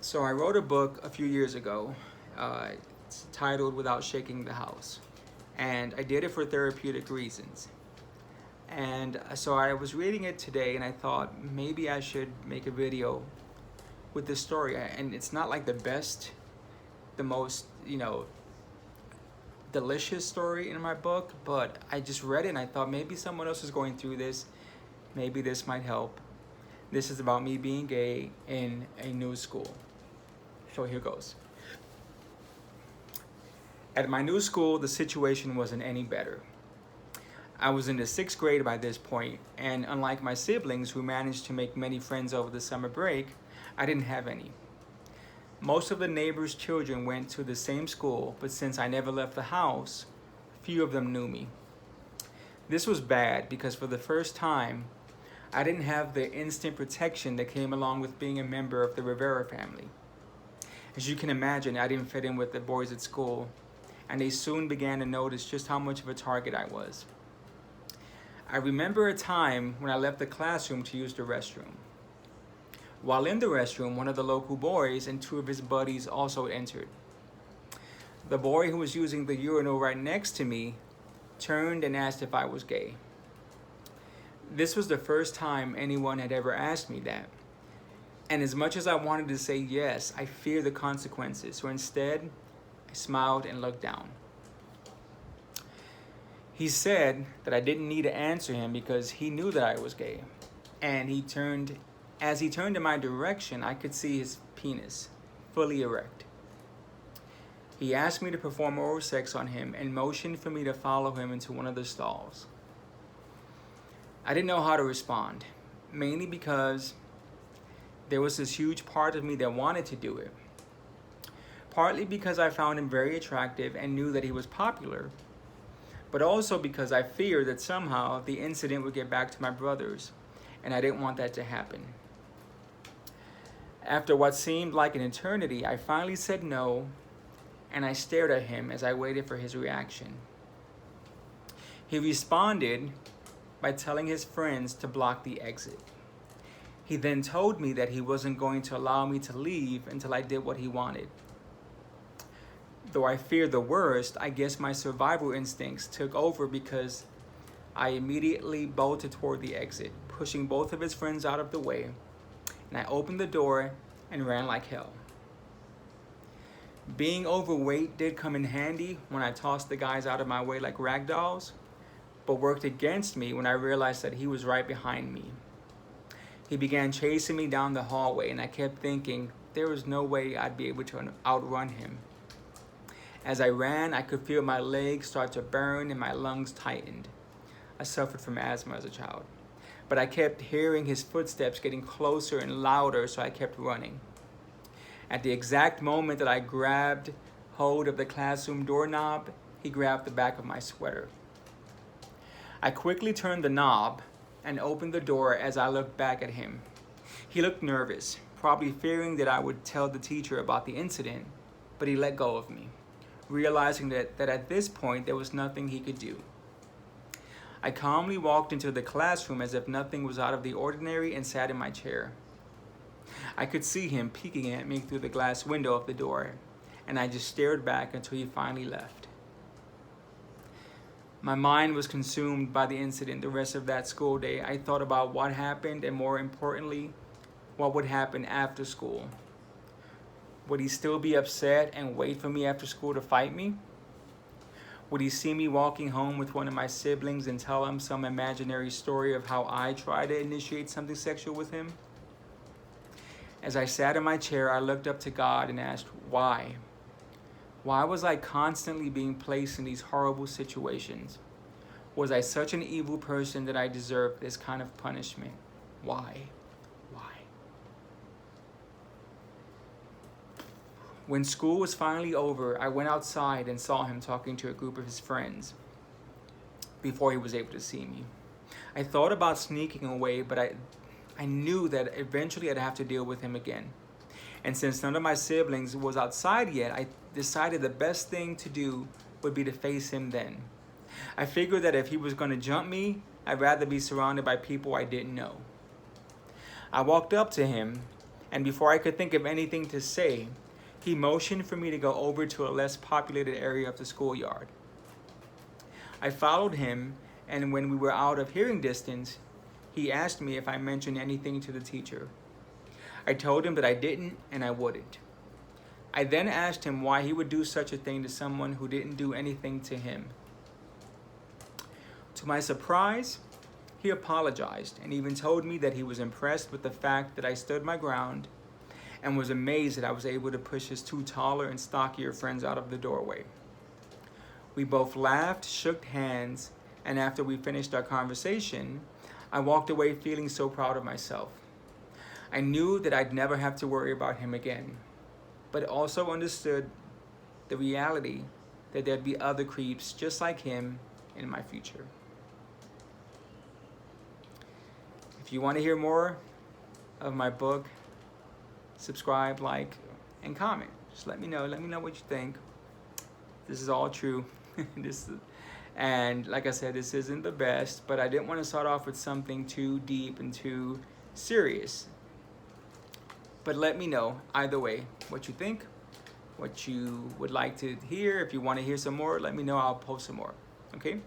So I wrote a book a few years ago. It's titled Without Shaking the House. And I did it for therapeutic reasons. And so I was reading it today and I thought maybe I should make a video with this story. And it's not like the best, the most, delicious story in my book, but I just read it and I thought maybe someone else is going through this. Maybe this might help. This is about me being gay in a new school. So here goes. At my new school, the situation wasn't any better. I was in the sixth grade by this point, and unlike my siblings who managed to make many friends over the summer break, I didn't have any. Most of the neighbors' children went to the same school, but since I never left the house, few of them knew me. This was bad because for the first time, I didn't have the instant protection that came along with being a member of the Rivera family. As you can imagine, I didn't fit in with the boys at school, and they soon began to notice just how much of a target I was. I remember a time when I left the classroom to use the restroom. While in the restroom, one of the local boys and two of his buddies also entered. The boy who was using the urinal right next to me turned and asked if I was gay. This was the first time anyone had ever asked me that. And as much as I wanted to say yes, I feared the consequences. So instead, I smiled and looked down. He said that I didn't need to answer him because he knew that I was gay. And as he turned in my direction, I could see his penis, fully erect. He asked me to perform oral sex on him and motioned for me to follow him into one of the stalls. I didn't know how to respond, mainly because there was this huge part of me that wanted to do it. Partly because I found him very attractive and knew that he was popular, but also because I feared that somehow the incident would get back to my brothers, and I didn't want that to happen. After what seemed like an eternity, I finally said no, and I stared at him as I waited for his reaction. He responded by telling his friends to block the exit. He then told me that he wasn't going to allow me to leave until I did what he wanted. Though I feared the worst, I guess my survival instincts took over because I immediately bolted toward the exit, pushing both of his friends out of the way, and I opened the door and ran like hell. Being overweight did come in handy when I tossed the guys out of my way like rag dolls, but worked against me when I realized that he was right behind me. He began chasing me down the hallway, and I kept thinking there was no way I'd be able to outrun him. As I ran, I could feel my legs start to burn and my lungs tightened. I suffered from asthma as a child, but I kept hearing his footsteps getting closer and louder, so I kept running. At the exact moment that I grabbed hold of the classroom doorknob, he grabbed the back of my sweater. I quickly turned the knob and opened the door as I looked back at him. He looked nervous, probably fearing that I would tell the teacher about the incident, but he let go of me, realizing that at this point there was nothing he could do. I calmly walked into the classroom as if nothing was out of the ordinary and sat in my chair. I could see him peeking at me through the glass window of the door, and I just stared back until he finally left. My mind was consumed by the incident the rest of that school day. I thought about what happened and, more importantly, what would happen after school. Would he still be upset and wait for me after school to fight me? Would he see me walking home with one of my siblings and tell him some imaginary story of how I tried to initiate something sexual with him? As I sat in my chair, I looked up to God and asked, why? Why was I constantly being placed in these horrible situations? Was I such an evil person that I deserved this kind of punishment? Why? Why? When school was finally over, I went outside and saw him talking to a group of his friends before he was able to see me. I thought about sneaking away, but I knew that eventually I'd have to deal with him again. And since none of my siblings was outside yet, I decided the best thing to do would be to face him then. I figured that if he was going to jump me, I'd rather be surrounded by people I didn't know. I walked up to him And before I could think of anything to say, he motioned for me to go over to a less populated area of the schoolyard. I followed him, and when we were out of hearing distance, he asked me if I mentioned anything to the teacher. I told him that I didn't and I wouldn't. I then asked him why he would do such a thing to someone who didn't do anything to him. To my surprise, he apologized and even told me that he was impressed with the fact that I stood my ground and was amazed that I was able to push his two taller and stockier friends out of the doorway. We both laughed, shook hands, and after we finished our conversation, I walked away feeling so proud of myself. I knew that I'd never have to worry about him again, but also understood the reality that there'd be other creeps just like him in my future. If you want to hear more of my book, subscribe, like, and comment. Just let me know. Let me know what you think. This is all true. And like I said, this isn't the best, but I didn't want to start off with something too deep and too serious. But let me know either way what you think, what you would like to hear. If you want to hear some more, let me know. I'll post some more. Okay?